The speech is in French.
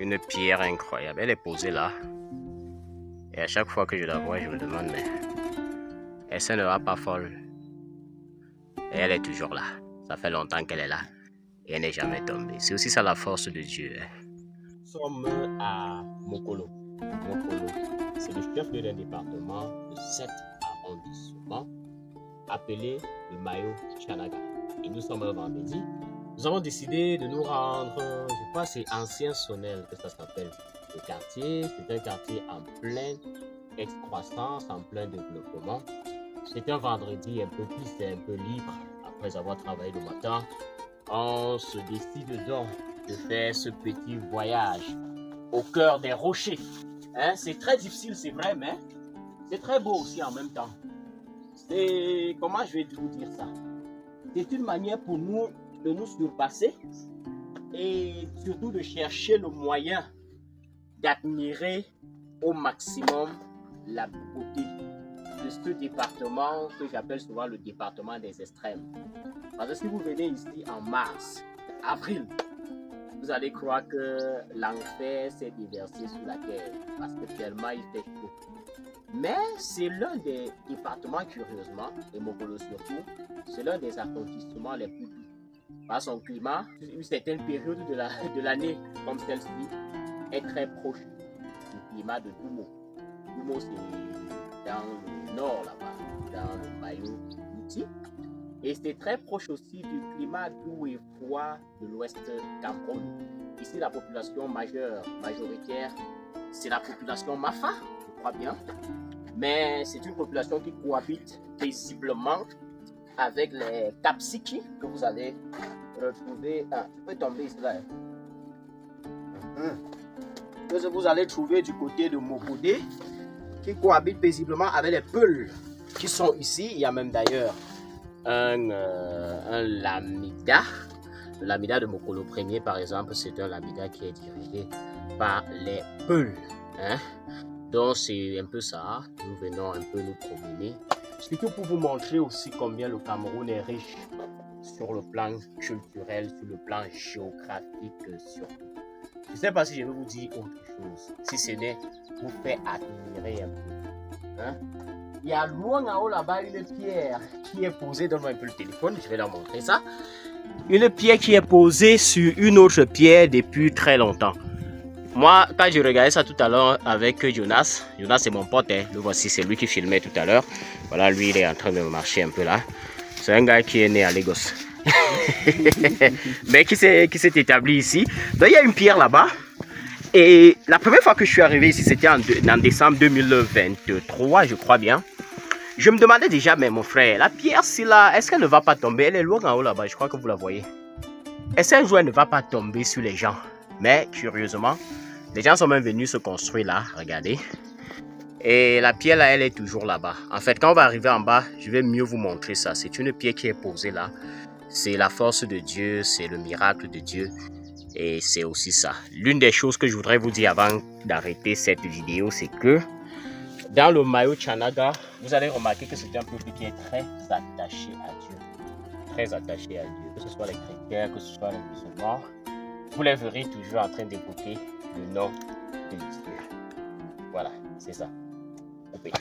une pierre incroyable. Elle est posée là. Et à chaque fois que je la vois, je me demande, mais est-ce qu'elle ne va pas folle? Et elle est toujours là. Ça fait longtemps qu'elle est là. Et elle n'est jamais tombée. C'est aussi ça la force de Dieu. Nous sommes à Mokolo. Mokolo, c'est le chef-lieu d'un département de 7 arrondissements appelé le Mayo-Tchanaga. Et nous sommes un vendredi. Nous avons décidé de nous rendre, je crois que c'est Ancien Sonnel que ça s'appelle le quartier. C'est un quartier en pleine excroissance, en plein développement. C'est un vendredi un peu triste et un peu libre. Après avoir travaillé le matin, on se décide donc de faire ce petit voyage au cœur des rochers. Hein? C'est très difficile, c'est vrai, mais c'est très beau aussi en même temps. C'est, comment je vais vous dire ça? C'est une manière pour nous de nous surpasser et surtout de chercher le moyen d'admirer au maximum la beauté de ce département que j'appelle souvent le département des extrêmes. Parce que si vous venez ici en mars, avril, vous allez croire que l'enfer s'est déversé sur la terre parce que tellement il fait chaud. Mais c'est l'un des départements, curieusement, et Mokolo surtout, c'est l'un des arrondissements les plus doux. Par son climat, une certaine période de l'année comme celle-ci est très proche du climat de Doumo. Doumo, c'est dans le nord là-bas, dans le Mayo-Uti. Et c'est très proche aussi du climat doux et froid de l'ouest Cameroun. Ici, la population majoritaire, c'est la population Mafa, je crois bien. Mais c'est une population qui cohabite paisiblement avec les Kapsiki que vous allez retrouver. Ah, tu peux tomber ici là. Que vous allez trouver du côté de Mokode, qui cohabite paisiblement avec les Peuls qui sont ici. Il y a même d'ailleurs un Lamida. Le Lamida de Mokolo Premier, par exemple, c'est un Lamida qui est dirigé par les Peuls. Hein? Donc c'est un peu ça. Nous venons un peu nous promener. Surtout pour vous montrer aussi combien le Cameroun est riche sur le plan culturel, sur le plan géographique surtout. Je ne sais pas si je vais vous dire autre chose, si ce n'est vous faire admirer un peu. Hein? Il y a loin en haut là-bas une pierre qui est posée, donne-moi un peu le téléphone, je vais leur montrer ça. Une pierre qui est posée sur une autre pierre depuis très longtemps. Moi, quand je regardais ça tout à l'heure avec Jonas, Jonas c'est mon pote, hein. Le voici, c'est lui qui filmait tout à l'heure. Voilà, lui il est en train de marcher un peu là. C'est un gars qui est né à Lagos. Mais qui s'est établi ici. Donc il y a une pierre là-bas. Et la première fois que je suis arrivé ici, c'était en décembre 2023, je crois bien. Je me demandais déjà, mais mon frère, la pierre, c'est là, est-ce qu'elle ne va pas tomber? Elle est loin en haut là-bas, je crois que vous la voyez. Est-ce qu'un jour elle ne va pas tomber sur les gens? Mais curieusement, les gens sont même venus se construire là, regardez. Et la pierre là, elle est toujours là-bas. En fait, quand on va arriver en bas, je vais mieux vous montrer ça. C'est une pierre qui est posée là. C'est la force de Dieu, c'est le miracle de Dieu. Et c'est aussi ça. L'une des choses que je voudrais vous dire avant d'arrêter cette vidéo, c'est que dans le Mayo-Tchanaga, vous allez remarquer que c'est un peuple qui est très attaché à Dieu. Très attaché à Dieu. Que ce soit les chrétiens, que ce soit les musulmans. Vous les verrez toujours en train d'écouter le nom de Dieu. Voilà, c'est ça. Coupé.